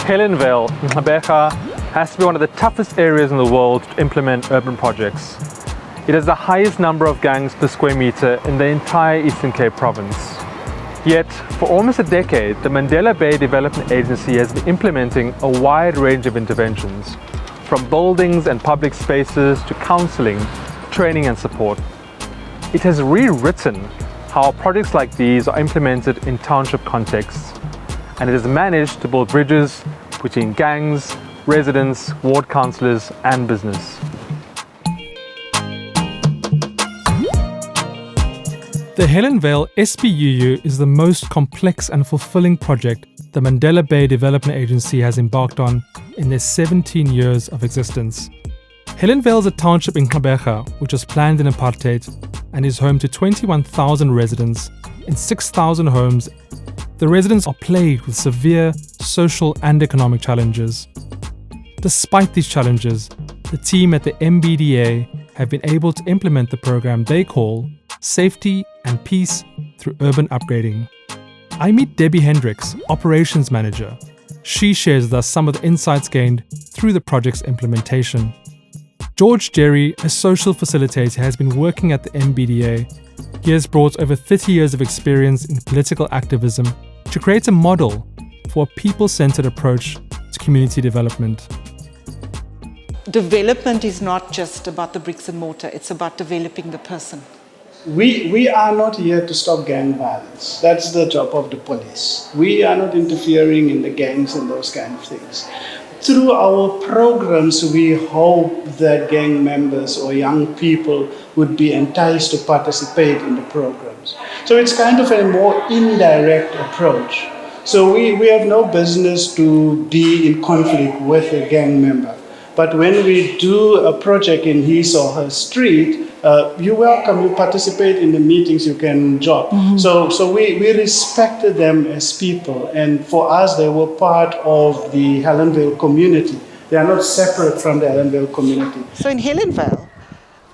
Helenvale in Gqeberha has to be one of the toughest areas in the world to implement urban projects. It has the highest number of gangs per square metre in the entire Eastern Cape province. Yet, for almost a decade, the Mandela Bay Development Agency has been implementing a wide range of interventions, from buildings and public spaces to counselling, training and support. It has rewritten how projects like these are implemented in township contexts, and it has managed to build bridges between gangs, residents, ward councillors and business. The Helenvale SPUU is the most complex and fulfilling project the Mandela Bay Development Agency has embarked on in their 17 years of existence. Helenvale is a township in Gqeberha which was planned in apartheid and is home to 21,000 residents in 6,000 homes. The residents are plagued with severe social and economic challenges. Despite these challenges, the team at the MBDA have been able to implement the program they call Safety and Peace through Urban Upgrading. I meet Debbie Hendricks, Operations Manager. She shares with us some of the insights gained through the project's implementation. George Jerry, a social facilitator, has been working at the MBDA. He has brought over 30 years of experience in political activism to create a model for a people-centered approach to community development. Development is not just about the bricks and mortar, it's about developing the person. We are not here to stop gang violence. That's the job of the police. We are not interfering in the gangs and those kind of things. Through our programs, we hope that gang members or young people would be enticed to participate in the programs. So it's kind of a more indirect approach. So we have no business to be in conflict with a gang member. But when we do a project in his or her street, you're welcome, you participate in the meetings, you can join. Mm-hmm. So we respected them as people, and for us they were part of the Helenvale community. They are not separate from the Helenvale community. So in Helenvale,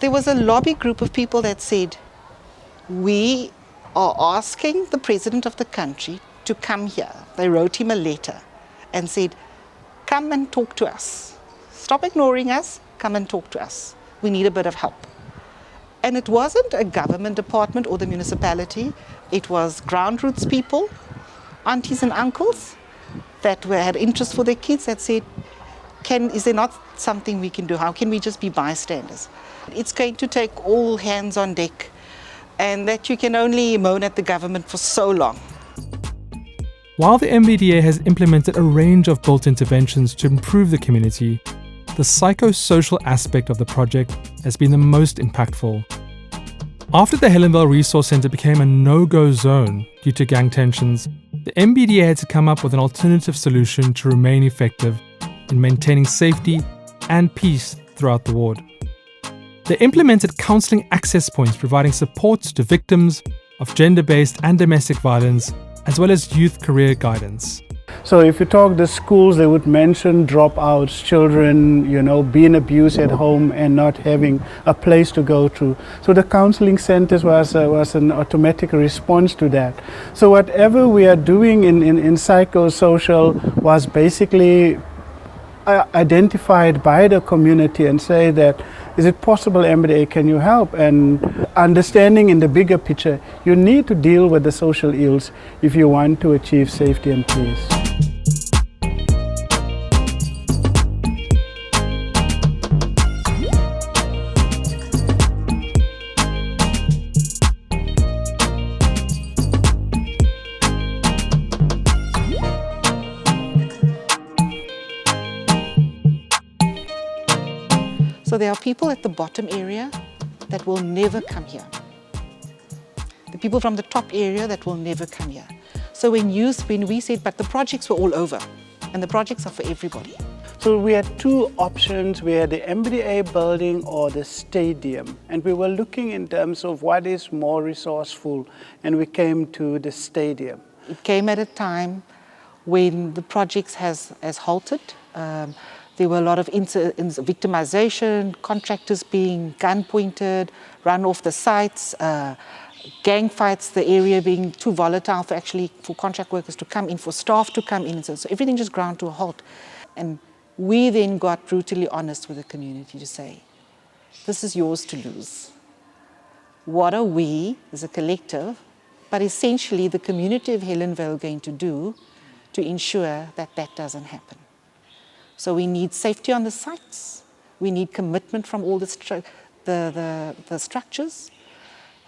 there was a lobby group of people that said, we are asking the president of the country to come here. They wrote him a letter and said, come and talk to us. Stop ignoring us, come and talk to us. We need a bit of help. And it wasn't a government department or the municipality, it was ground roots people, aunties and uncles that had interest for their kids that said, is there not something we can do? How can we just be bystanders? It's going to take all hands on deck, and that you can only moan at the government for so long. While the MBDA has implemented a range of built interventions to improve the community, the psychosocial aspect of the project has been the most impactful. After the Helenvale Resource Centre became a no-go zone due to gang tensions, the MBDA had to come up with an alternative solution to remain effective in maintaining safety and peace throughout the ward. They implemented counselling access points providing support to victims of gender-based and domestic violence, as well as youth career guidance. So if you talk the schools, they would mention dropouts, children, being abused at home and not having a place to go to. So the counseling centers was an automatic response to that. So whatever we are doing in psychosocial was basically identified by the community and say that, is it possible, MBDA, can you help? And understanding in the bigger picture, you need to deal with the social ills if you want to achieve safety and peace. So there are people at the bottom area that will never come here. The people from the top area that will never come here. So when we said, but the projects were all over, and the projects are for everybody. So we had two options. We had the MBDA building or the stadium. And we were looking in terms of what is more resourceful, and we came to the stadium. It came at a time when the projects has halted. There were a lot of victimization, contractors being gun-pointed, run off the sites, gang fights, the area being too volatile for contract workers to come in, for staff to come in, and so everything just ground to a halt. And we then got brutally honest with the community to say, this is yours to lose. What are we as a collective, but essentially the community of Helenvale, going to do to ensure that that doesn't happen? So we need safety on the sites. We need commitment from all the structures,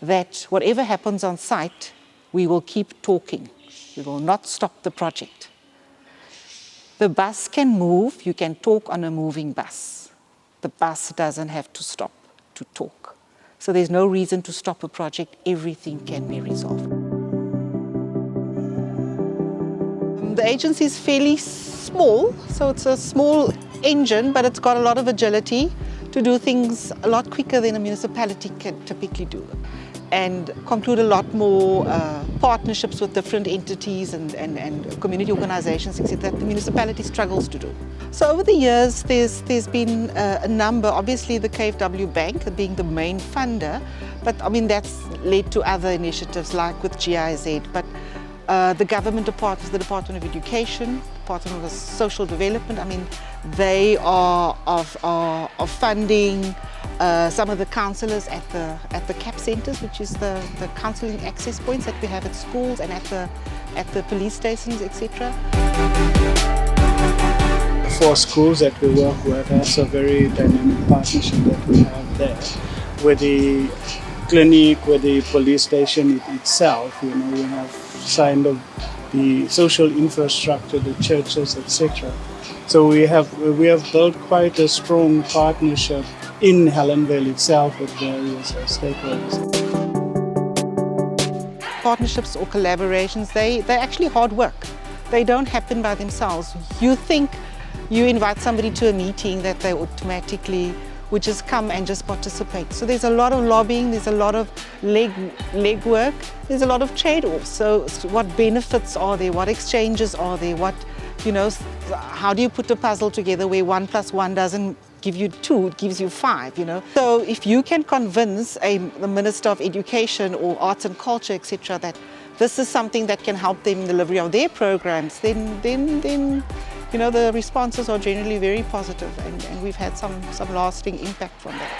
that whatever happens on site, we will keep talking. We will not stop the project. The bus can move. You can talk on a moving bus. The bus doesn't have to stop to talk. So there's no reason to stop a project. Everything can be resolved. The agency is fairly small, so it's a small engine, but it's got a lot of agility to do things a lot quicker than a municipality can typically do, and conclude a lot more partnerships with different entities and community organizations, etc., that the municipality struggles to do. So over the years, there's been a number, obviously the KfW Bank being the main funder, but I mean that's led to other initiatives like with GIZ, but the government departments, the Department of Education, Department of Social Development, I mean, they are funding some of the counsellors at the CAP centres, which is the counselling access points that we have at schools and at the police stations, etc. For schools that we work with, that's a very dynamic partnership that we have there. With the clinic, with the police station itself, you know, we have signed up the social infrastructure, the churches, etc. So we have built quite a strong partnership in Helenvale itself with various stakeholders. Partnerships or collaborations, they're actually hard work. They don't happen by themselves. You think you invite somebody to a meeting that they automatically would just come and just participate. So there's a lot of lobbying, there's a lot of leg work, there's a lot of trade-offs. So what benefits are there? What exchanges are there? What, you know, how do you put a puzzle together where 1 + 1 doesn't give you 2, it gives you 5, you know? So if you can convince the Minister of Education or Arts and Culture, etc., that this is something that can help them in the delivery of their programs, then you know, the responses are generally very positive, and we've had some lasting impact from that.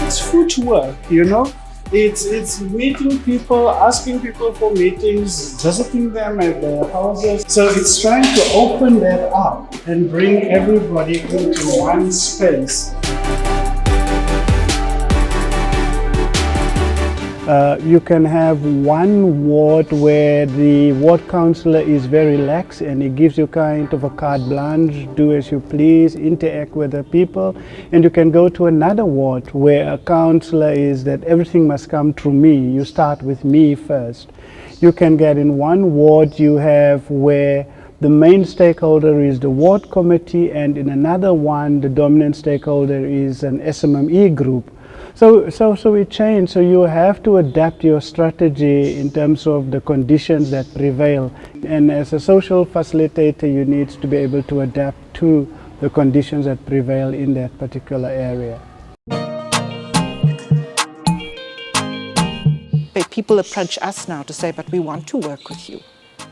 It's footwork, you know. It's meeting people, asking people for meetings, visiting them at their houses. So it's trying to open that up and bring everybody into one space. You can have one ward where the ward councillor is very lax and he gives you kind of a carte blanche, do as you please, interact with the people. And you can go to another ward where a councillor is that everything must come through me, you start with me first. You can get in one ward you have where the main stakeholder is the ward committee, and in another one the dominant stakeholder is an SMME group. So it changed. So you have to adapt your strategy in terms of the conditions that prevail. And as a social facilitator, you need to be able to adapt to the conditions that prevail in that particular area. People approach us now to say, but we want to work with you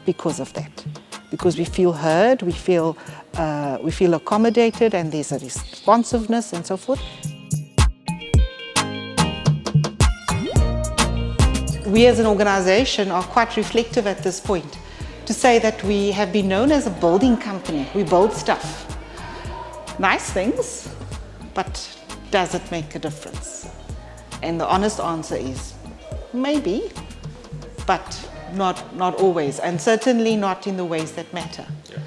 because of that. Because we feel heard, we feel accommodated, and there's a responsiveness and so forth. We as an organization are quite reflective at this point to say that we have been known as a building company. We build stuff. Nice things, but does it make a difference? And the honest answer is maybe, but not always, and certainly not in the ways that matter. Yeah.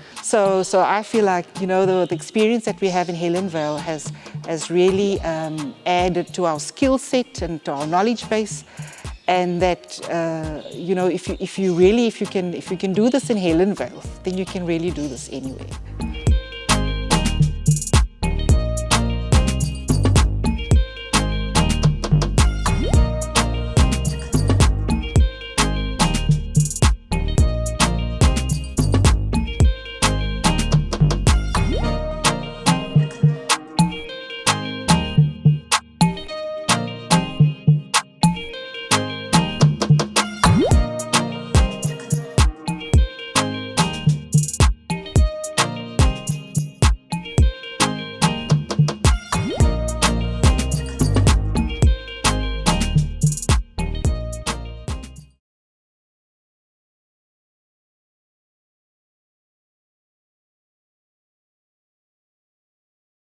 So I feel like, you know, the experience that we have in Helenvale has really added to our skill set and to our knowledge base. And that you know, if you can do this in Helenvale, then you can really do this anywhere.